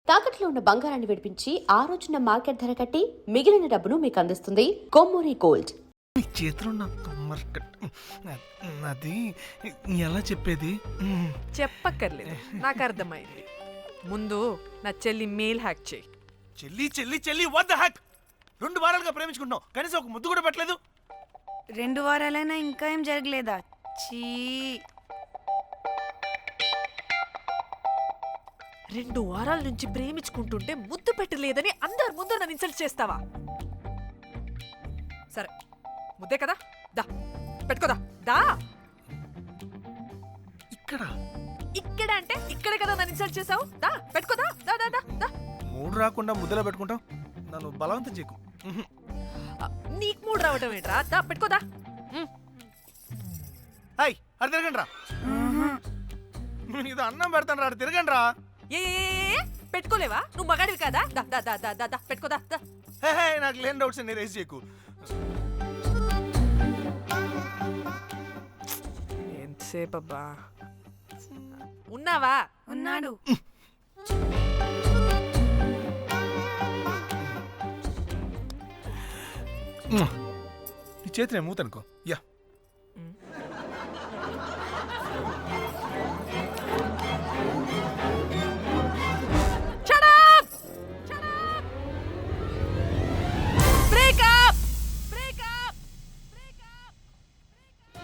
తాకట్లో ఉన్న బంగారాన్ని విడిపించి ఆ రోజున మార్కెట్ ధర కట్టి మిగిలిన డబ్బును మీకు అందిస్తుంది కొమ్మూరి గోల్డ్. నీ చేతిలో అది ఎలా చెప్పేది? చెప్పక్కర్లేదు, నాకు అర్థమైంది. ముందు నా చెల్లి మెయిల్ హ్యాక్ చేయి. చెల్లి చెల్లి చెల్లి వాట్ ద హ్యాక్? 2 వారాలుగా ప్రేమించుకుంటున్నాం, కనీసం ఒక ముద్దు కూడా పెట్టలేదు. 2 వారాలైనా ఇంకా ఏం జరగలేదా? చీ. 2 వారాల నుంచి ప్రేమించుకుంటుంటే ముద్దు పెట్టలేదని అందరి ముందు నన్ను ఇన్సల్ట్ చేస్తావా? సరే, ముద్దే కదా, దా పెట్టుకోదా. దా ఇక్కడ అంటే ఇక్కడే కదా నన్ను ఇన్సల్ట్ చేసావు. దా పెట్టుకోదా. దా దా దా దా. మూడు రాకుండా ముద్దలా పెట్టుకుంటాం, నన్ను బలవంతం చేయకు. నీకు మూడు రావటం ఏంట్రా? దా పెట్టుకోదా. హాయ్, అది తిరగండి రా. ఇది అన్నం పెడతాను రా, తిరగండి రా. ఏ పెట్టుకోలేవా? నువ్వు మగాడివి కదా. దా దా దా దా దా దా పెట్టుకోదా. దా. హే, నాకు లేని డౌట్స్ అన్ని రేస్ చేయకు. ఎంతసేపు అబ్బా ఉన్నావా? ఉన్నాడు. ఈ చేతిని మూతనుకో. Yeah,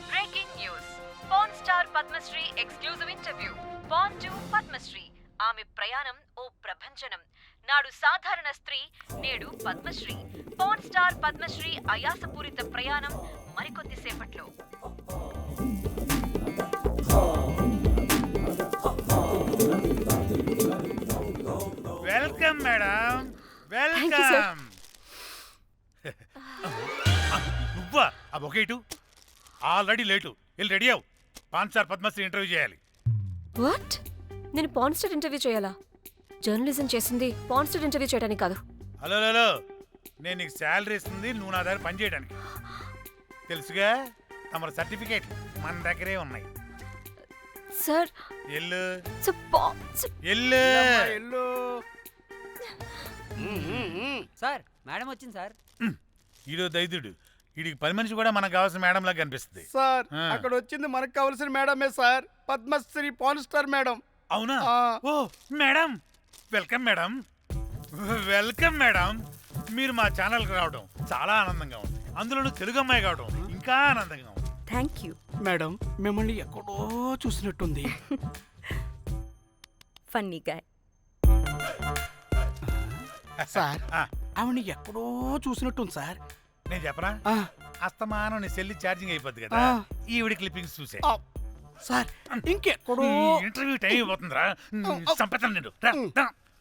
breaking news. Pan star Padmashri exclusive interview. Pan to Padmashri. ఆమె ప్రయాణం ఓ ప్రభంజనం. నాడు సాధారణ స్త్రీ, నేడు పద్మశ్రీ. పాన్ స్టార్ పద్మశ్రీ అయాసపూరిత ప్రయాణం మరికొద్ది సేపట్లో. Welcome madam, welcome. నువ్వా? ఆ బొకేటు ఆల్రెడీ లేటు. వెళ్ళి రెడీ అవు, పాన్ స్టార్ పద్మశ్రీ ఇంటర్వ్యూ చేయాలి. వాట్? నేను పాన్ స్టార్ ఇంటర్వ్యూ చేయాలా? జర్నలిజం చేసింది పాన్ స్టార్ ఇంటర్వ్యూ చేయడానికి కాదు. హలో హలో, నేను నీకు శాలరీ ఇస్తుంది నువ్వు నా దగ్గర పని చేయడానికి. తెలుసుగా, తమ సర్టిఫికేట్ మన దగ్గరే ఉన్నాయి. సార్ ఎల్లు ఎల్లు. సార్ మేడం వచ్చింది సార్. ఈడో దైదుడు, వీడికి పని మనిషి కూడా మనకు కావాల్సిన మేడం లాగా కనిపిస్తుంది. సార్ అక్కడ వచ్చింది మనకు కావాల్సిన మేడమే sir, Padmashri pan star madam. అవునా? Oh madam, welcome madam, welcome madam. మీరు మా ఛానల్కి రావడం చాలా ఆనందంగా ఉంది. అందులోనూ తెలుగు అమ్మాయి కావడం ఇంకా ఆనందంగా ఉంది. థ్యాంక్ యూ మేడం, మిమ్మల్ని ఎక్కడో చూసినట్టుంది. Funny guy. సార్ ఆవిడ ఎక్కడో చూసినట్టుంది సార్. నేను చెప్పనా? అస్తమానం నీ సెల్లి ఛార్జింగ్ అయిపోద్ది కదా, ఈవిడ క్లిప్పింగ్స్ చూసే. సార్ ఇంకెక్కడో ఇంటర్వ్యూ టైం అయిపోతుందిరా, సంపేతాను నేను.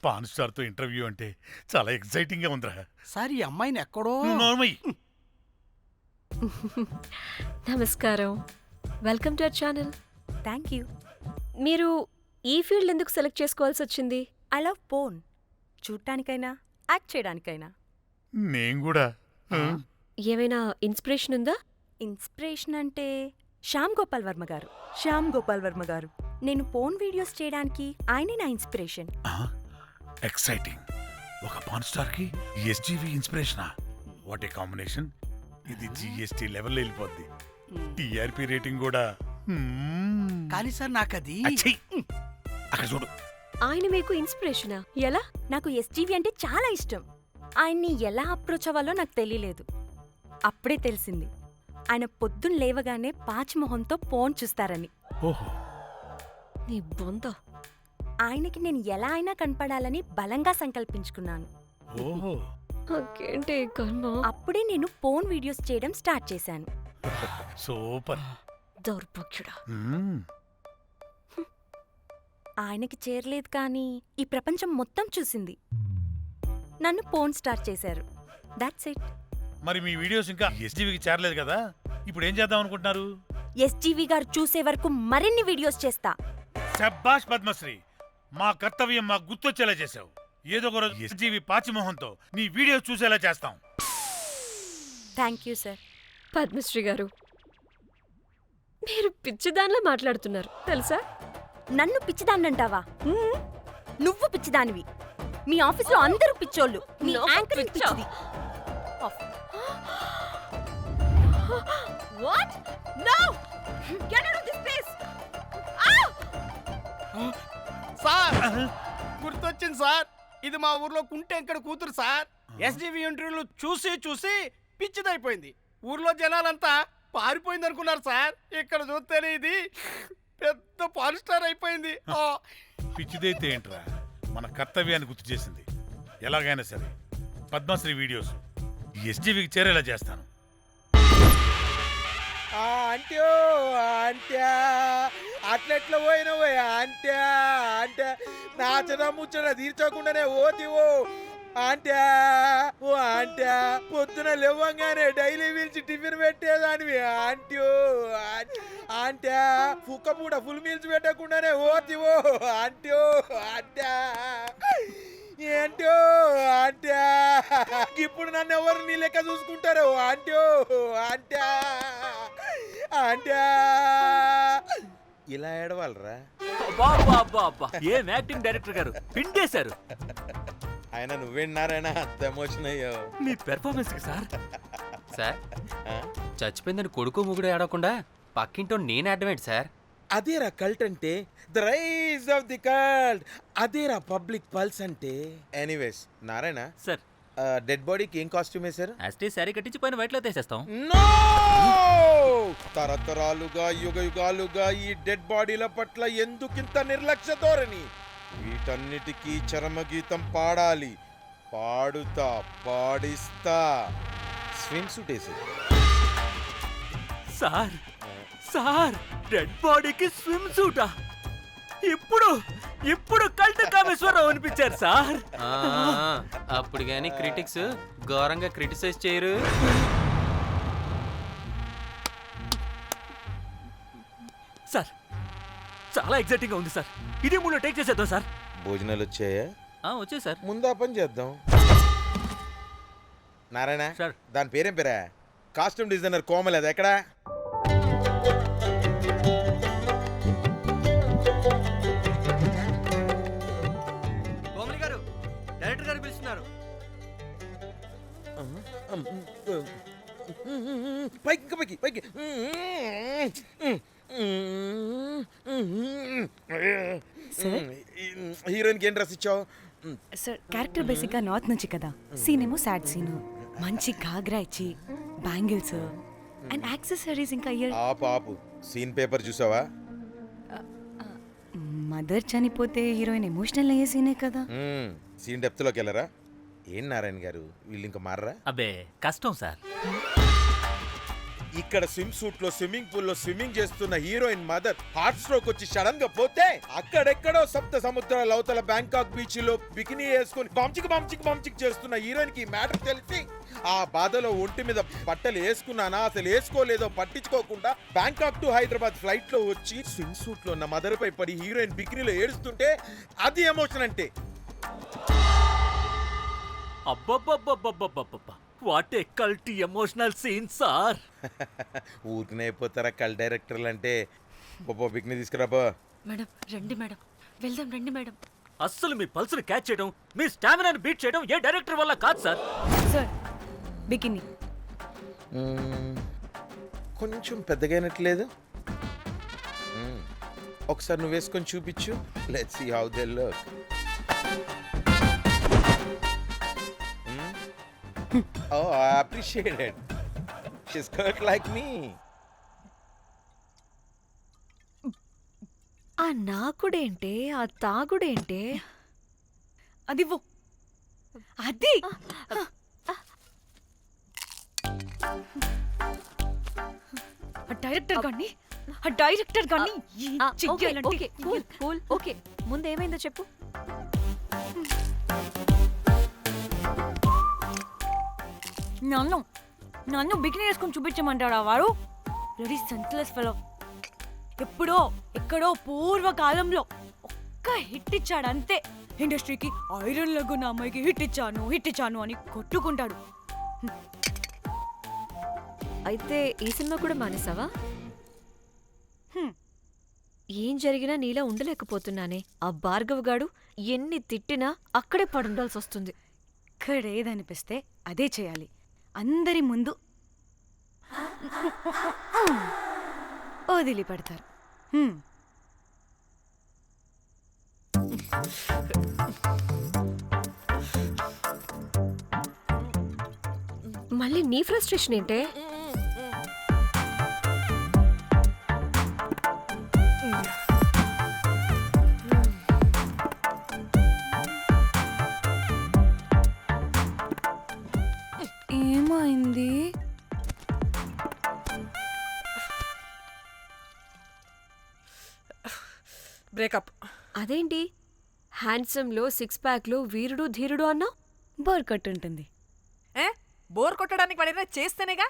పాన్ స్టార్ తో ఇంటర్వ్యూ అంటే చాలా ఎక్సైటింగ్ గా ఉందిరా. సార్ ఈ అమ్మాయిని ఎక్కడో. నోర్మయ్యి. నమస్కారం, welcome to our channel. Thank you. మీరు ఈ ఫీల్డ్ ఎందుకు సెలెక్ట్ చేసుకోవాల్సి వచ్చింది? I love porn. చూడటానికైనా యాక్ట్ చేయడానికైనా. నేను కూడా. ఏమైనా ఇన్స్పిరేషన్ ఉందా? ఇన్స్పిరేషన్ అంటే శ్యామ్ గోపాల్ వర్మ గారు. నేను పోన్ వీడియోస్ చేయడానికి ఆయనే నా ఇన్స్పిరేషన్. ఎక్సైటింగ్. ఒక పాన్ స్టార్ కి ఎస్జీవి ఇన్స్పిరేషనా? What a combination. ఇది జిఎస్టీ లెవెల్ వెళ్ళిపోద్ది. టిఆర్పి రేటింగ్ కూడా. కానీ సార్ నాకది అక్కడ చూడు. ఆయన మీకు ఇన్స్పిరేషనా? ఎలా? నాకు ఎస్జీవి అంటే చాలా ఇష్టం. ఆయన్ని ఎలా అప్రోచ్ అవ్వాలో నాకు తెలియలేదు. అప్పుడే తెలిసింది ఆయన పొద్దున్న లేవగానే పాచిమొహంతో పోన్ చూస్తారని. ఓహో, నీ బొంద. ఆయనకి నేను ఎలా అయినా కనపడాలని బలంగా సంకల్పించుకున్నాను. ఓహో. నాకేంటి కర్మ? అప్పుడే నేను పోన్ వీడియోస్ చేయడం స్టార్ట్ చేశాను. సూపర్. దౌర్భాగ్యుడా. ఆయనకి చేరలేదు కానీ ఈ ప్రపంచం మొత్తం చూసింది. నన్ను పోన్ స్టార్ చేశారు. That's it. మరి మీ వీడియోస్ ఇంకా ఎస్జీవికి చేరలేదు కదా, ఇప్పుడు ఏం చేద్దాం అనుకుంటున్నారు? ఎస్జీవి గారు చూసే వరకు మరిన్ని వీడియోస్ చేస్తా. శభాష్ పద్మశ్రీ, మా కర్తవ్యం మాకు గుర్తొచ్చేలా చేసావు. ఏదో ఒక రోజు ఎస్జీవి పాచిమోహంతో నీ వీడియో చూసేలా చేస్తాం. Thank you sir. పద్మశ్రీ గారు, మీరు పిచ్చిదానిలా మాట్లాడుతున్నారు తెలుసా? నన్ను పిచ్చిదాన్నంటావా? నువ్వు పిచ్చిదానివి. మీ ఆఫీస్లో అందరూ పిచ్చోళ్ళు. మీ నాకు యాంకరింగ్ పిచ్చా? పిచ్చిది. What no get out of this place. Sir గుర్తొచ్చింది సార్, ఇది మా ఊర్లో కుంటెంకడ కూతురు సార్. ఎస్డివి ఇంటర్వ్యూలు చూసి చూసి పిచ్చిదైపోయింది. ఊర్లో జనాలంతా పారిపోయింది అనుకున్నారు సార్. ఇక్కడ చూస్తేనే ఇది పెద్ద పవర్ స్టార్ అయిపోయింది. పిచ్చిదైతే ఏంట్రా, మన కర్తవ్యాన్ని గుర్తు చేసింది. ఎలాగైనా సరే పద్మశ్రీ వీడియోస్ ఎస్జీవికి చేరేలా చేస్తాను. అంట్యో అంట్యా అట్లెట్లా పోయినవో అంట్యా అంటే నాచన ముచ్చట తీర్చకుండానే ఓతివో అంట్యా ఓ అంట్యా పొద్దున లేవంగానే డైలీ పిలిచి టిఫిన్ పెట్టేదానివి అంట్యో అంట్యా కుక్క పూట ఫుల్ మీల్స్ పెట్టకుండానే ఓతివో అంట్యో అంట్యా ఏంటో అంట్యా ఇప్పుడు నన్ను ఎవరు నీ లెక్క చూసుకుంటారు అంట్యో అంట్యా అంట్యా ఇలా ఏడవాలరా? ఏం యాక్టింగ్ డైరెక్టర్ గారు పిండేశారు. ఆయన నువ్వేనారాయణ అంత ఎమోషన్ అయ్యో మీ పెర్ఫార్మెన్స్ కి సార్. సార్ చచ్చిపోయిందని కొడుకు ముగుడు ఆడకుండా పక్కింటో నేను ఆడమేంటి సార్? అదేరా కల్ట్ అంటే, the rise of the cult. అదేరా పబ్లిక్ పల్స్ అంటే. ఎనీవేస్ నారాయణ సార్, డెడ్ బాడీకి ఏం కాస్ట్యూమ్ వేశారు? యాస్టీ శారీ కట్టించి పైన వైట్లో తీసేస్తాం. నో! తరతరాలుగా యుగ యుగాలుగా ఈ డెడ్ బాడీల పట్ల ఎందుకింత నిర్లక్ష్య ధోరణి? వీటన్నిటికీ చరమగీతం పాడాలి. పాడుతా, పాడిస్తా. స్విమ్ సూట్ వేసి సార్ సార్ డెడ్ బాడీకి స్విమ్ సూటా? ఇప్పుడు ఇప్పుడు కల్ట్ కామేశ్వరరావు అనిపించారు సార్. అప్పుడు గాని క్రిటిక్స్ ఘోరంగా క్రిటిసైజ్ చేయరు. సార్ చాలా ఎక్సైటింగ్ గా ఉంది సార్. ఇది మూడు టేక్ చేసేద్దాం సార్. భోజనాలు వచ్చాయా? వచ్చే సార్. ముందు ఆ పని చేద్దాం. నారాయణ సార్. దాని పేరేం పేరా? కాస్ట్యూమ్ డిజైనర్ కోమల్, అది ఎక్కడా? కోమలి గారు, డైరెక్టర్ గారు పిలుస్తున్నారు. పైకి ఇంకా పైకి పైకి. హీరోయిన్కి ఏం డ్రెస్ ఇచ్చావు? సార్ క్యారెక్టర్ బేసిక్గా నార్త్ నుంచి కదా, సీన్ ఏమో సాడ్ సీను. మంచి ఘాగ్రా ఇచ్చి బ్యాంగిల్స్ అండ్ యాక్సెసరీస్ ఇంకా ఇయర్. ఆపు సీన్ పేపర్ చూసావా? మదర్ చనిపోతే హీరోయిన్ ఎమోషనల్ అయ్యే సీనే కదా. సీన్ డెప్త్లోకి వెళ్ళరా? ఏం నారాయణ గారు వీళ్ళు ఇంకా మారరా? అబ్బే కష్టం సార్. ఇక్కడ స్విమ్ సూట్ లో స్విమ్మింగ్ పూల్ లో స్విమ్మింగ్ చేస్తున్న హీరోయిన్ మదర్ హార్ట్ స్ట్రోక్ వచ్చి సడన్ గా పోతే, అక్కడెక్కడో సప్త సముద్రాల అవతల బ్యాంకాక్ బీచ్ లో బికినీ వేసుకుని బంచిక్ చేస్తున్న హీరోయిన్ కి మ్యాటర్ తెలిసి ఆ బాధలో ఒంటి మీద బట్టలు వేసుకున్నానా అసలు వేసుకోలేదో పట్టించుకోకుండా బ్యాంకాక్ టు హైదరాబాద్ ఫ్లైట్ లో వచ్చి స్విమ్ సూట్ లో ఉన్న మదర్ పై పడి హీరోయిన్ బికినీలో ఏడుస్తుంటే అది ఎమోషన్ అంటే. అబ్బబ్బబ్బబ్బబ్బబ్బబ్బ what a cult emotional scene sir. ఊరికనే అయిపోతారా కల్ డైరెక్టర్లు అంటే? బికినీ తీసుకురాబో. మేడం రండి మేడం, వెళ్దాం రండి మేడం. అస్సలు మీ పల్స్ని క్యాచ్ చేయడం, మీ స్టామినాని బీట్ చేయడం ఏ డైరెక్టర్ వల్ల కాదు సార్. సార్ బికినీ కొంచెం పెద్దగైనట్లేదు. ఒకసారి నువ్వు వేసుకొని చూపించు. Let's see how they look. Oh, I appreciate it. She's cut like me. ఆ నాకుడేంటే, ఆ తాగుడేంటే? అదివ్వు. అది డైరెక్టర్ గాని ఓకే ముందు ఏమైందో చెప్పు. నన్ను బికినీ వేసుకొని చూపించమంటాడా వాడు? Ready senseless fellow. ఎప్పుడో ఎక్కడో పూర్వకాలంలో ఒక్క హిట్ ఇచ్చాడు అంతే. ఇండస్ట్రీకి ఐరన్ లెగ్ అమ్మాయికి హిట్ ఇచ్చాను అని కొట్టుకుంటాడు. అయితే ఈ సినిమా కూడా మానేసావా? ఏం జరిగినా నీలా ఉండలేకపోతున్నానే. ఆ భార్గవ్ గాడు ఎన్ని తిట్టినా అక్కడే పడుండాల్సి వస్తుంది. ఇక్కడ ఏదనిపిస్తే అదే చేయాలి. అందరి ముందు వదిలిపెడతారు. మళ్ళీ నీ ఫ్రస్ట్రేషన్ ఏంటే? ఏమైంది? బ్రేకప్. అదేంటి హ్యాండ్సమ్లో 6 ప్యాక్లో వీరుడు ధీరుడు అన్నా? బోర్ కొట్టుంటుంది. ఏ బోర్ కొట్టడానికి వాడైనా చేస్తేనేగా.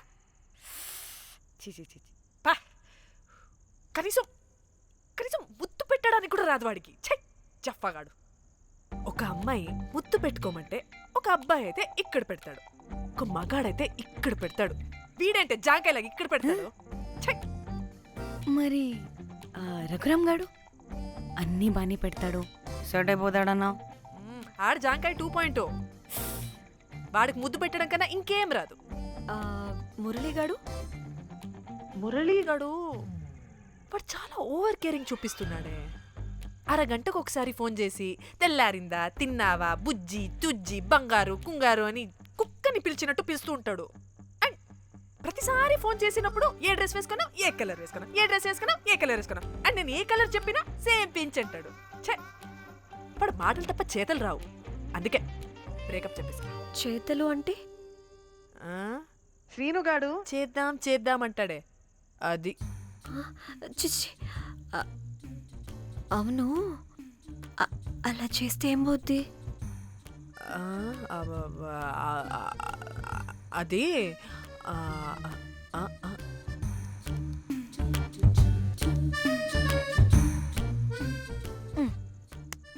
పా. కనీసం కనీసం ముద్దు పెట్టడానికి కూడా రాదు వాడికి. చెప్పగాడు. ఒక అమ్మాయి ముద్దు పెట్టుకోమంటే ఒక అబ్బాయి అయితే ఇక్కడ పెడతాడు, ఒక మగాడైతే ఇక్కడ పెడతాడు. వీడంటే జాంకాయలాగా ఇక్కడ పెడతాడు. మరి రఘురామ్ గాడు అన్నీ బాని పెడతాడు, సర్ట్ అయిపోతాడన్నా. ఆడు జాంకాయ 2.0. వాడికి ముద్దు పెట్టడం కన్నా ఇంకేం రాదు. మురళీగాడు వాడు చాలా ఓవర్ కేరింగ్ చూపిస్తున్నాడే. అరగంటకు ఒకసారి ఫోన్ చేసి తెల్లారిందా, తిన్నావా, బుజ్జి, తుజ్జి, బంగారు, కుంగారు అని కుక్కని పిలిచినట్టు పిలుస్తూ ఉంటాడు. అండ్ ప్రతిసారి ఫోన్ చేసినప్పుడు ఏ డ్రెస్ వేసుకున్నా, ఏ కలర్ వేసుకున్నా, ఏ డ్రెస్ వేసుకున్నా, ఏ కలర్ వేసుకున్నా, అండ్ నేను ఏ కలర్ చెప్పినా సేమ్ పించ్ అంటాడు. వాడు మాటలు తప్ప చేతలు రావు. అందుకే బ్రేకప్ చెప్పేసి. చేతలు అంటే శ్రీనుగాడు చేద్దాం చేద్దాం అంటాడే అది. చిచ్చి. అవును, అలా చేస్తే ఏమవుద్ది? అది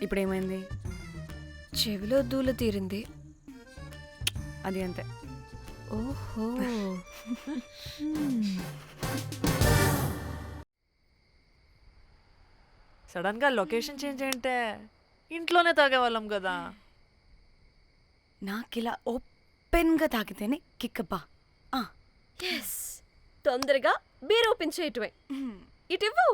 ఇప్పుడేమైంది? చెవిలో దూల తీరింది. అది అంతే. ఓహో. సడన్ గా లొకేషన్ చేంజ్ అంటే ఇంట్లోనే తాగేవాళ్ళం కదా. నాకిలా ఓపెన్గా తాగితేనే కిక్కబ్బా. ఎస్, తొందరగా బీర్ ఓపెన్ చేయటమే. ఇటివ్వు.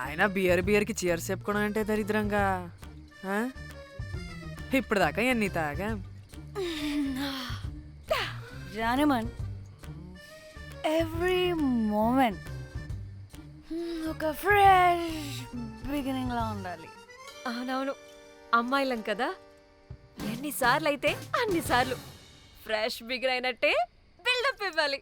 ఆయన బియర్కి చీర్స్ చెప్పుకోవడం అంటే దరిద్రంగా. ఇప్పుడు దాకా ఎన్ని తాగా. జానమన్, ఎవ్రీ మూమెంట్ ఒక ఫ్రెష్ బిగినింగ్ లా ఉండాలి. అవునవును, అమ్మాయిలం కదా, ఎన్నిసార్లు అయితే అన్నిసార్లు ఫ్రెష్ బిగిన్ అయినట్టే బిల్డప్ ఇవ్వాలి.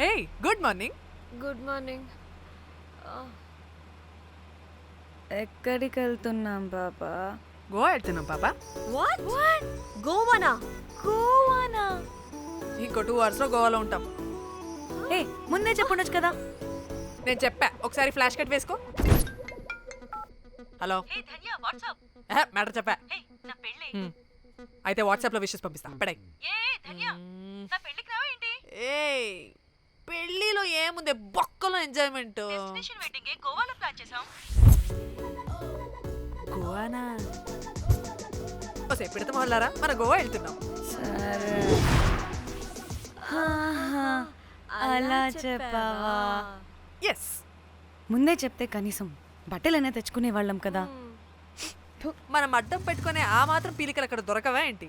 హే, గుడ్ మార్నింగ్. Good morning. ఎక్కడికి వెళ్తున్నాం పాపా? గోవా వెళ్తున్నాం పాపా. వాట్? గోవానా? గోవానా? ఇంకో 2 hours లో గోవాలో ఉంటాం. ఏ, ముందే చెప్పుండొచ్చు కదా. నేను చెప్పా, ఒకసారి ఫ్లాష్ కట్ వేసుకో. హలో, మ్యాటర్ చెప్పా. అయితే వాట్సాప్ లో విషెస్ పంపిస్తా. పడాయి. ఏ పెళ్లిలో ఏముంది, బొక్కలో ఎంజాయ్మెంట్. గోవానా? పెడతాం వాళ్ళారా, మన గోవా వెళ్తున్నాం. సరే, అలా చెప్పావా? ఎస్, ముందే చెప్తే కనీసం బట్టలైనా తెచ్చుకునే వాళ్ళం కదా. మనం అడ్డం పెట్టుకునే ఆ మాత్రం పీలికలు అక్కడ దొరకవా ఏంటి?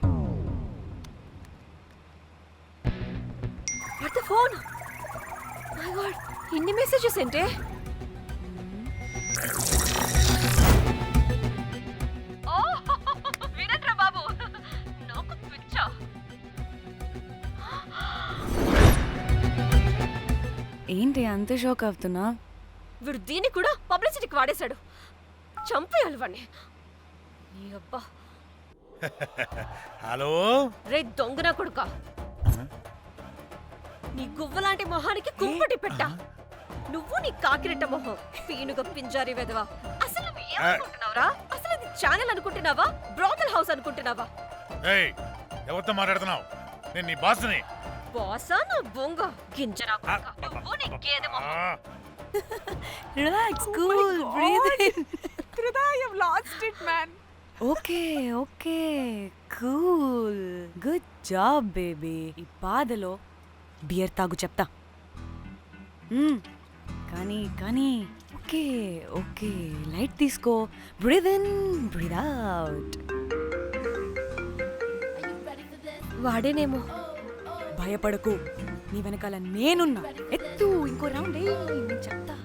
ఫోన్. మై గాడ్, ఇన్ని మెసేజెస్ ఏంటే? వినట్రా బాబు, నాకు పిచ్చా. ఏంటి అంత షాక్ అవుతున్నా? వీడు దీన్ని కూడా పబ్లిసిటీకి వాడేశాడు. చంపేయాలి వాడిని. నీ అబ్బా. హలో రే దొంగన కొడుకా, నీ గువ్వలాంటి మొహానికి కుంపటి పెట్ట. నువ్వు నీ కాకిరెట్ట మొహం, పీనుగ పింజారి వెదవా. అసలు నువ్వు ఏమనుకుంటున్నావురా? అసలు ఇది ఛానల్ అనుకుంటున్నావా, బ్రోకల్ హౌస్ అనుకుంటున్నావా? ఏయ్, ఎవరితో మాట్లాడుతున్నావు? నేను నీ బాస్ని. బాసా నా బొంగ గింజరా కుక్క. నువ్వు నీ గేదె మొహం. Relax, cool, breathe in. I have lost it, man. Okay okay, cool, good job baby. ఈ బాధలో బియర్ తాగు చెప్తా. కానీ కానీ ఓకే ఓకే, లైట్ తీసుకో. Breathe in, breathe out. వాడేనేమో. భయపడకు, నీ వెనకాల నేనున్నా. ఎత్తు, ఇంకో రౌండ్ నేను చెప్తా.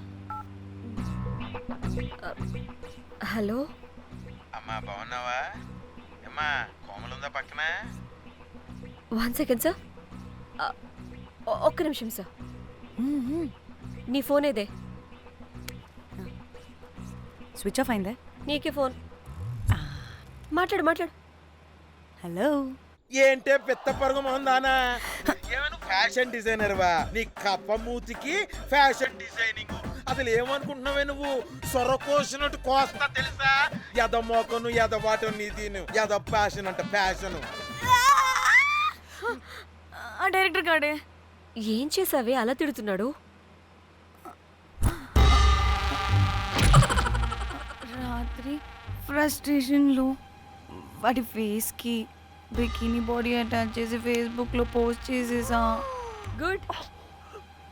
హలో అమ్మా బాగున్నావా? అమ్మా కోమలుందా పక్కన? 1 సెకండ్ సార్. ఒక్క నిమిషం సార్. నీ ఫోన్ ఏదే? స్విచ్ ఆఫ్ అయిందే. నీకే ఫోన్. మాట్లాడు మాట్లాడు. హలో. ఏంటే పెద్ద పరుగు మొహందానా? ఏమను ఫ్యాషన్ డిజైనర్ వా? నీ కప్ప మూతికి ఫ్యాషన్ డిజైనింగ్. అసలు ఏమనుకుంటున్నావే నువ్వు? సొర కోసినట్టు కోస్తా తెలుసా? ఎద మోకను ఎద వాటను నీ దీని ఎద ఫ్యాషన్ అంట ఫ్యాషన్. ఆ డైరెక్టర్ గాడే ఏం చేసావే అలా తిడుతున్నాడు? రాత్రి ఫ్రస్ట్రేషన్లో వాడి ఫేస్కి బికినీ బాడీ అటాచ్ చేసి ఫేస్బుక్లో పోస్ట్ చేసేసా. గుడ్.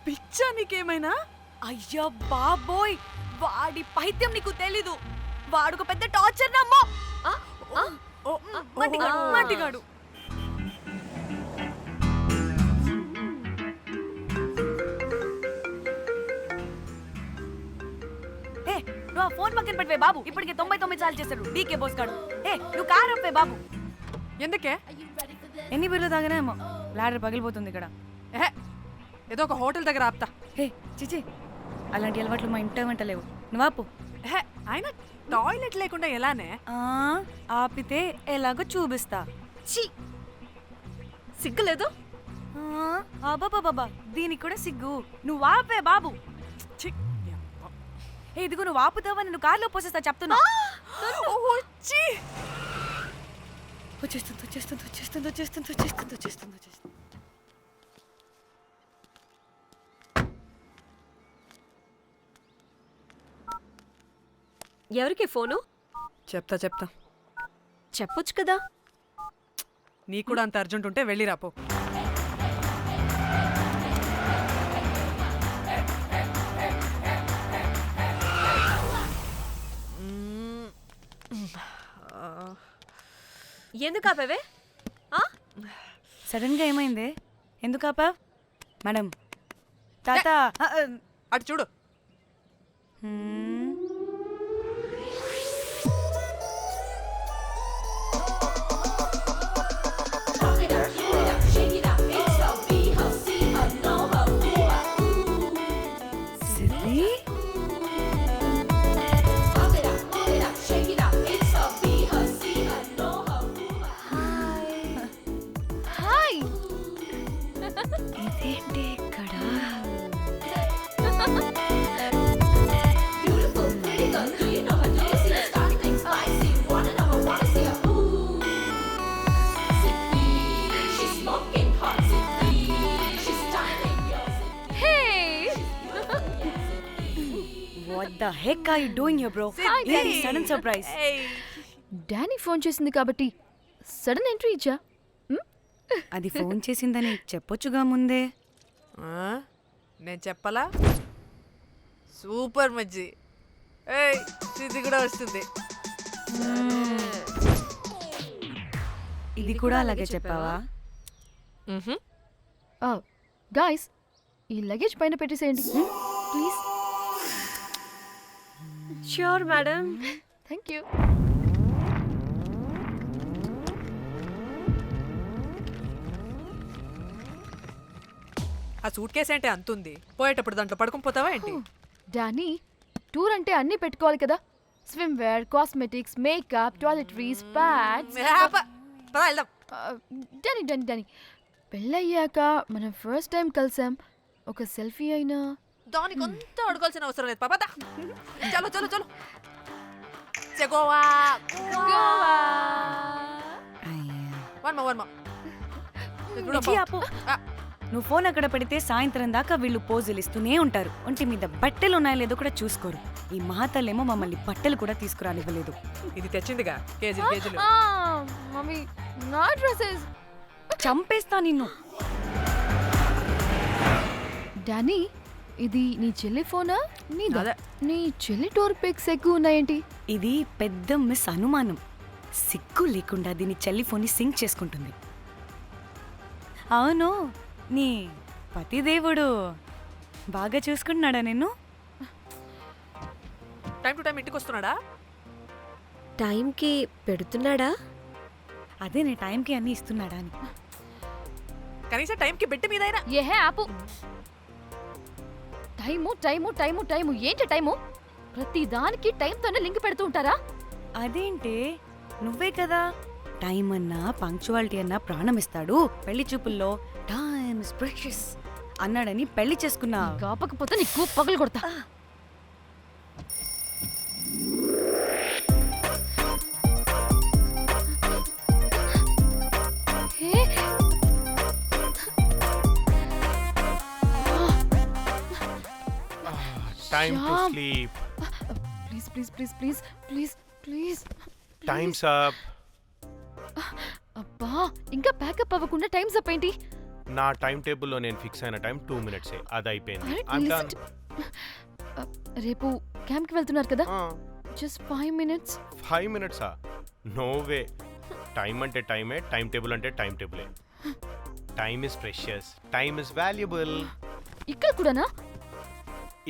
పిచ్చా నీకేమైనా? అయ్యా బాబోయ్, వాడి పైత్యం నీకు తెలీదు. వాడుక పెద్ద టార్చర్ నమ్మో. మట్టిగాడు. ఏ, నువ్వు ఆ ఫోన్ పక్కన పెట్టవే బాబు. ఇప్పటికే 99 సార్లు చేశాడు డీకే బోస్ గాడు. ఏ, నువ్వు కారు అప్పే బాబు. ఎందుకే? ఎన్ని బిర్లు తాగినాయేమో, లాడర్ పగిలిపోతుంది ఇక్కడ. ఏదో ఒక హోటల్ దగ్గర ఆపుతా. హే చిచి, అలాంటి అలవాట్లు మా ఇంట వెంట లేవు. నువ్వు ఆపు. అయినా టాయిలెట్ లేకుండా ఎలానే? ఆపితే ఎలాగో చూపిస్తా. ఛీ, సిగ్గులేదు? బాబా, దీనికి కూడా సిగ్గు. నువ్వు ఆపే బాబు. ఇదిగో నువ్వు ఆపుతావా, నేను కార్లో పోసేస్తా చెప్తున్నా. వచ్చేస్తుంది. ఎవరికి ఫోను? చెప్తా చెప్పొచ్చు కదా. నీకు కూడా అంత అర్జెంట్ ఉంటే వెళ్ళి రాపో. ఎందుకు ఆపేవే? సడన్ గా ఏమైంది? ఎందుకు ఆపా? మేడం తాత అటు చూడు. What the heck are you doing here, bro? Hey, sudden surprise. Danny phone చేసింది కాబట్టి సడన్ ఎంట్రీ ఇచ్చా. అది ఫోన్ చేసిందని చెప్పొచ్చుగా ముందే. నేను చెప్పలా? సూపర్ మజ్జి. ఏయ్, ఇది కూడా వస్తుంది. ఇది కూడా అలాగే చెప్పావా? గాయ్స్, ఈ లగేజ్ పైన పెట్టేసేయండి please. Sure madam. Thank you. ఆ సూట్ కేసు అంటే అంతుంది, పోయేటప్పుడు దాంట్లో పడుకుని పోతావా ఏంటి? డానీ, టూర్ అంటే అన్నీ పెట్టుకోవాలి కదా. Swimwear, cosmetics, makeup, toiletries, pads. వెళ్దాం. డానీ పెళ్ళయ్యాక మనం ఫస్ట్ టైం కలిసాం, ఒక సెల్ఫీ అయినా. దానికి అంతా అడగాల్సిన అవసరం లేదు పాపా. చలో చలో చలో. గోవా వర్మ నువ్వు ఫోన్ అక్కడ పెడితే సాయంత్రం దాకా వీళ్ళు పోజులు ఇస్తూనే ఉంటారు. ఒంటి మీద బట్టలు ఉన్నాయో లేదో కూడా చూసుకోరు. ఈ మహాతల్లేమో మమ్మల్ని బట్టలు కూడా తీసుకురానివ్వలేదు. ఇది తెచ్చిందిగా కేజీలు కేజీలు. మమ్మీ నా డ్రెస్సెస్ చంపేస్తా నిన్ను. డానీ, ఇది నీ చెల్లి ఫోనా? నీదా? అదే. నీ చెల్లి టోర్ పిక్స్ ఎక్కువ ఉన్నాయేంటి? ఇది పెద్ద మిస్ అనుమానం. సిగ్గు లేకుండా దీని చెల్లి ఫోన్ని సింక్ చేసుకుంటుంది. అవును, నీ పతిదేవుడు బాగా చూసుకుంటున్నాడా నిన్ను? టైం టు టైం ఇంటికి వస్తున్నాడా? టైంకి పెడుతున్నాడా? అదే నీ టైంకి అన్ని ఇస్తున్నాడా అని. కనీసం టైంకి బెట్టి మీదైనా. ఏహే ఆపు. టైము టైము టైము టైము ఏంటి టైము? ప్రతి దానికి టైంతోనే లింక్ పెడుతూ ఉంటారా? అదేంటి, నువ్వే కదా టైం అన్నా పంక్చువాలిటీ అన్నా ప్రాణం ఇస్తాడు, పెళ్లి చూపుల్లో టైమ్ ఇస్ ప్రెషియస్ అన్నాడని పెళ్లి చేసుకున్నా. కాపకపోతే నీకు పగలు కొడతా. Time to Shyam. Sleep. Please please please please please please. Times up. అబ్బా, ఇంకా ప్యాకప్ అవ్వకుండా టైమ్స్ అప్ ఏంటి? నా టైం టేబుల్లో నేను ఫిక్స్ అయిన టైం 2 minutes. అది అయిపోయింది. Alright, I'm listen done. రేపు క్యాంప్కి వెళ్తున్నారు కదా? Just 5 minutes. 5 minutes? No way. Time అంటే టైమే, టైం టేబుల్ అంటే టైం టేబులే. Time is precious, time is valuable. ఇక్కడ కూడానా?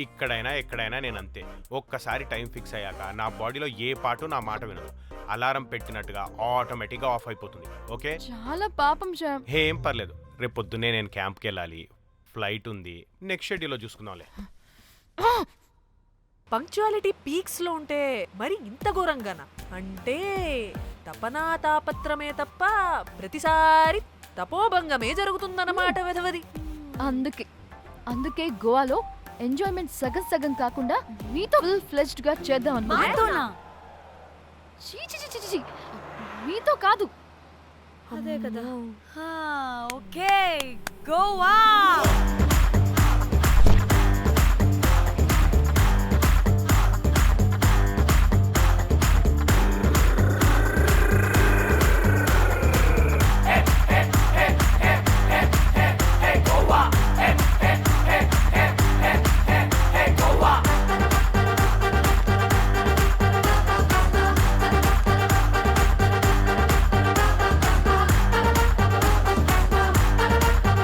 ఇక్కడైనా ఎక్కడైనా నేను అంతే. ఒక్కసారి టైం ఫిక్స్ అయ్యాక నా బాడీలో ఏ పాటు నా మాట వినదు. అలారం పెట్టినట్టుగా ఆటోమేటిక్గా ఆఫ్ అయిపోతుంది. ఓకే, చాలా పాపం శ్యామ్. ఏం పర్లేదు. రేపు పొద్దున్నే నేను క్యాంప్కి వెళ్ళాలి, ఫ్లైట్ ఉంది. నెక్స్ట్ షెడ్యూల్లో చూసుకుందాంలే. పంక్చువాలిటీ పీక్స్ లో ఉంటే మరి ఇంత ఘోరంగానా? అంటే తపనా తాపత్రమే తప్ప ప్రతిసారి తపోభంగమే జరుగుతుందన్నమాట వెధవది. అందుకే గోవాలో ఎంజాయ్మెంట్ సగం సగం కాకుండా మీతో ఫుల్ ఫ్లెజ్డ్ గా చేద్దాం అనుకున్నా. చీ చీ చీ చీ, మీతో కాదు. అదే కదా. ఓకే, గోవా.